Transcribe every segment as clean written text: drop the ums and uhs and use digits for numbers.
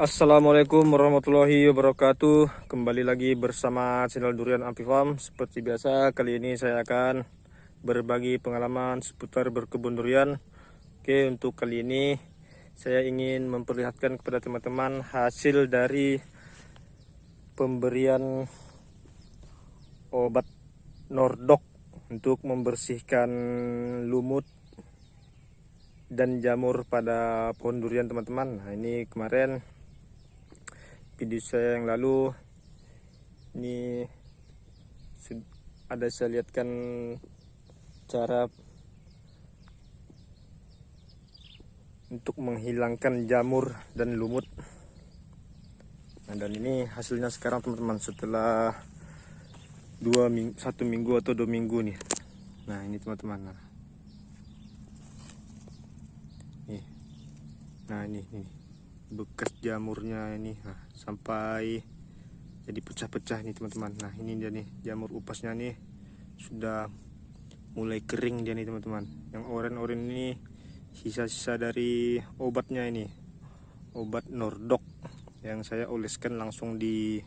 Assalamualaikum warahmatullahi wabarakatuh. Kembali lagi bersama channel Durian Ampi Farm. Seperti biasa, kali ini saya akan berbagi pengalaman seputar berkebun durian. Oke, untuk kali ini saya ingin memperlihatkan kepada teman-teman hasil dari pemberian obat Nordok untuk membersihkan lumut dan jamur pada pohon durian, teman-teman. Nah, ini kemarin video saya yang lalu ini ada saya lihatkan cara untuk menghilangkan jamur dan lumut. Nah, dan ini hasilnya sekarang, teman-teman, setelah 1 minggu atau 2 minggu nih. Nah, ini teman-teman. Nah, ini bekas jamurnya ini, sampai jadi pecah-pecah nih, teman-teman. Nah, ini dia nih, jamur upasnya nih sudah mulai kering dia nih, teman-teman. Yang oranye-oranye ini sisa-sisa dari obatnya, ini obat Nordok yang saya oleskan langsung di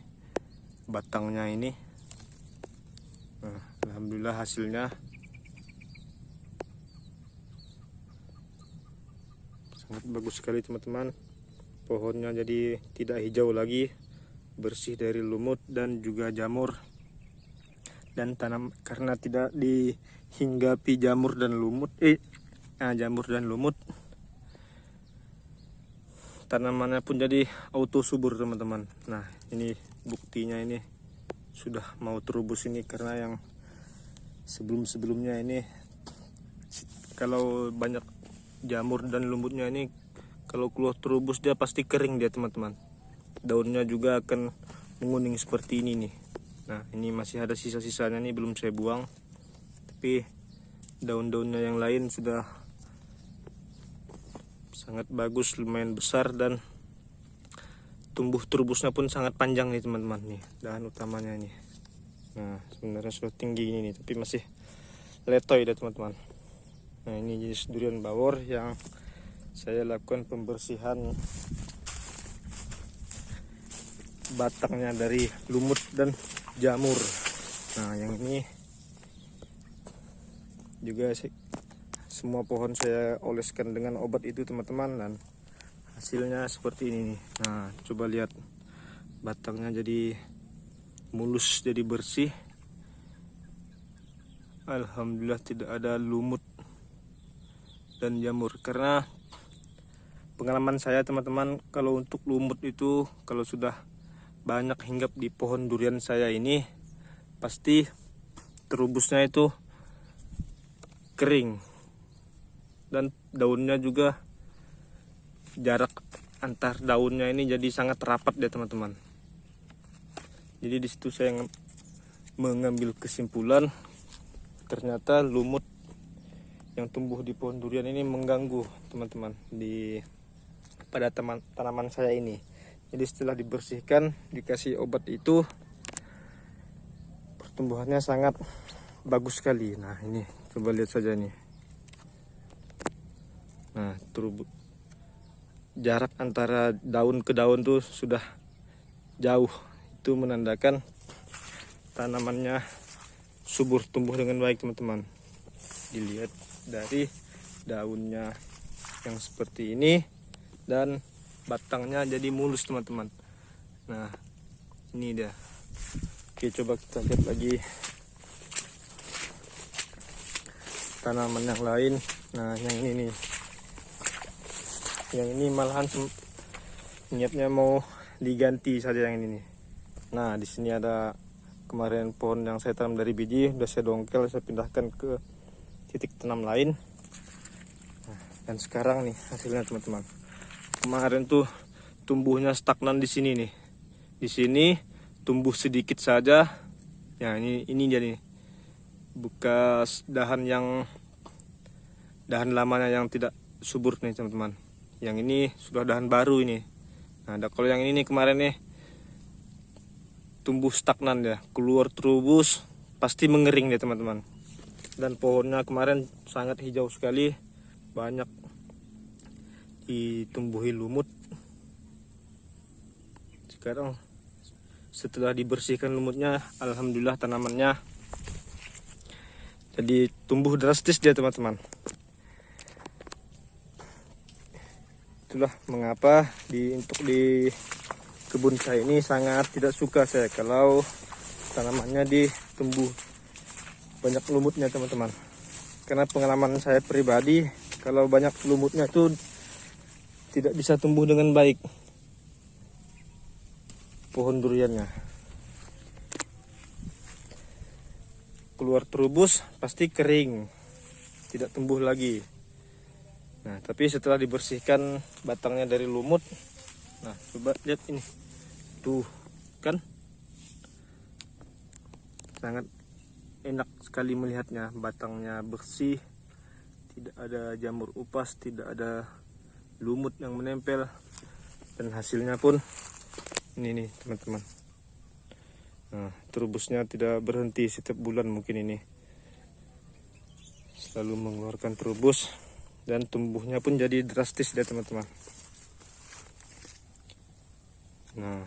batangnya ini. Nah, alhamdulillah hasilnya sangat bagus sekali, teman-teman. Pohonnya jadi tidak hijau lagi, bersih dari lumut dan juga jamur. Dan tanam karena tidak dihinggapi jamur dan lumut, tanamannya pun jadi auto subur, teman-teman. Nah, ini buktinya, ini sudah mau terubus ini, karena yang sebelum-sebelumnya ini kalau banyak jamur dan lumutnya ini, kalau keluar terubus dia pasti kering dia, teman-teman. Daunnya juga akan menguning seperti ini nih. Nah, ini masih ada sisa-sisanya nih, belum saya buang. Tapi daun-daunnya yang lain sudah sangat bagus, lumayan besar, dan tumbuh terubusnya pun sangat panjang nih, teman-teman. Nih dahan utamanya ini. Nah, sebenarnya sudah tinggi ini nih, tapi masih letoy deh, teman-teman. Nah, ini jenis durian bawor yang saya lakukan pembersihan batangnya dari lumut dan jamur. Nah, yang ini juga semua pohon saya oleskan dengan obat itu, teman-teman, dan hasilnya seperti ini nih. Nah, coba lihat, batangnya jadi mulus, jadi bersih. Alhamdulillah tidak ada lumut dan jamur. Karena pengalaman saya, teman-teman, kalau untuk lumut itu kalau sudah banyak hinggap di pohon durian saya ini, pasti terubusnya itu kering, dan daunnya juga, jarak antar daunnya ini jadi sangat rapat deh, teman-teman. Jadi di situ saya mengambil kesimpulan, ternyata lumut yang tumbuh di pohon durian ini mengganggu, teman-teman, pada tanaman saya ini. Jadi setelah dibersihkan, dikasih obat itu, pertumbuhannya sangat bagus sekali. Nah, ini coba lihat saja nih. Nah, jarak antara daun ke daun tuh sudah jauh. Itu menandakan tanamannya subur, tumbuh dengan baik, teman-teman. Dilihat dari daunnya yang seperti ini, dan batangnya jadi mulus, teman-teman. Nah, ini dia. Oke, coba kita lihat lagi tanaman yang lain. Nah, yang ini nih, yang ini malahan niatnya mau diganti saja yang ini nih. Nah, di sini ada kemarin pohon yang saya tanam dari biji, udah saya dongkel, saya pindahkan ke titik tanam lain. Nah, dan sekarang nih hasilnya, teman-teman. Kemarin tuh tumbuhnya stagnan di sini nih. Di sini tumbuh sedikit saja. Ya, ini dia nih. Bekas dahan lamanya yang tidak subur nih, teman-teman. Yang ini sudah dahan baru ini. Nah, kalau yang ini nih kemarin nih tumbuh stagnan ya, keluar terubus, pasti mengering ya, teman-teman. Dan pohonnya kemarin sangat hijau sekali, banyak ditumbuhi lumut. sekarang setelah dibersihkan lumutnya, alhamdulillah tanamannya jadi tumbuh drastis dia teman-teman. Itulah mengapa untuk di kebun saya ini sangat tidak suka saya kalau tanamannya ditumbuh banyak lumutnya teman-teman. Karena pengalaman saya pribadi, kalau banyak lumutnya itu tidak bisa tumbuh dengan baik pohon duriannya. Keluar terubus pasti kering, tidak tumbuh lagi. Nah, tapi setelah dibersihkan batangnya dari lumut, nah coba lihat ini, tuh kan sangat enak sekali melihatnya, batangnya bersih, tidak ada jamur upas, tidak ada lumut yang menempel, dan hasilnya pun ini nih teman-teman. Nah, terubusnya tidak berhenti setiap bulan, mungkin ini selalu mengeluarkan terubus, dan tumbuhnya pun jadi drastis ya teman-teman. Nah,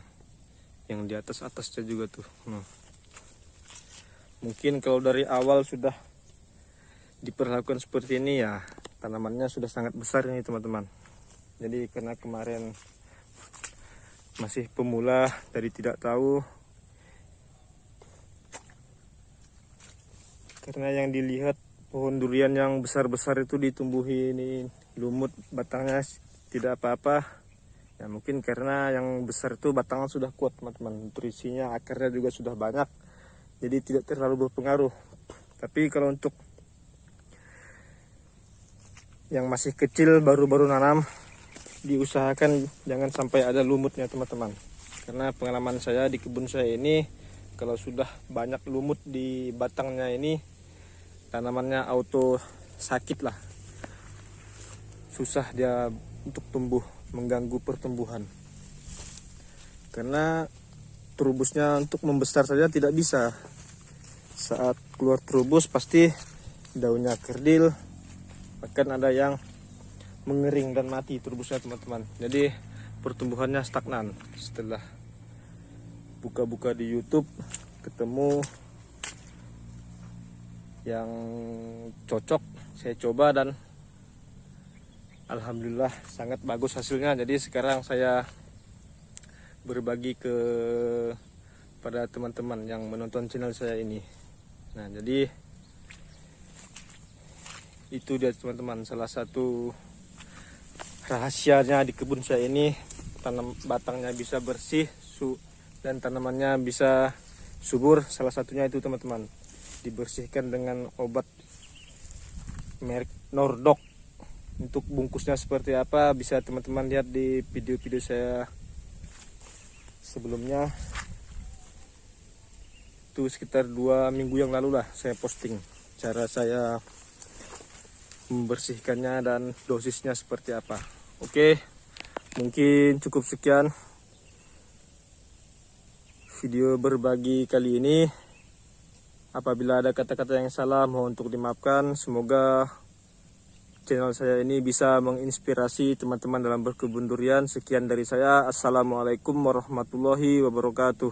yang di atasnya juga tuh. Nah, mungkin kalau dari awal sudah diperlakukan seperti ini ya, tanamannya sudah sangat besar ini teman-teman. Jadi karena kemarin masih pemula, dari tidak tahu, karena yang dilihat pohon durian yang besar-besar itu ditumbuhi ini lumut, batangnya tidak apa-apa ya, mungkin karena yang besar itu batangnya sudah kuat teman-teman, nutrisinya, akarnya juga sudah banyak, jadi tidak terlalu berpengaruh. Tapi kalau untuk yang masih kecil, baru-baru nanam, diusahakan jangan sampai ada lumutnya teman-teman. Karena pengalaman saya di kebun saya ini, kalau sudah banyak lumut di batangnya ini, tanamannya auto sakit lah, susah dia untuk tumbuh, mengganggu pertumbuhan. Karena terubusnya untuk membesar saja tidak bisa. Saat keluar terubus pasti daunnya kerdil, bahkan ada yang mengering dan mati terubusnya teman-teman. Jadi pertumbuhannya stagnan. Setelah buka-buka di YouTube, ketemu yang cocok, saya coba dan alhamdulillah sangat bagus hasilnya. Jadi sekarang saya berbagi pada teman-teman yang menonton channel saya ini. Nah, jadi itu dia teman-teman, salah satu rahasianya di kebun saya ini, batangnya bisa bersih dan tanamannya bisa subur. Salah satunya itu teman-teman, dibersihkan dengan obat merek Nordok. Untuk bungkusnya seperti apa bisa teman-teman lihat di video-video saya sebelumnya. Itu sekitar 2 minggu yang lalu lah saya posting cara saya membersihkannya dan dosisnya seperti apa. Oke, mungkin cukup sekian video berbagi kali ini. Apabila ada kata-kata yang salah mohon untuk dimaafkan. Semoga channel saya ini bisa menginspirasi teman-teman dalam berkebun durian. Sekian dari saya. Assalamualaikum warahmatullahi wabarakatuh.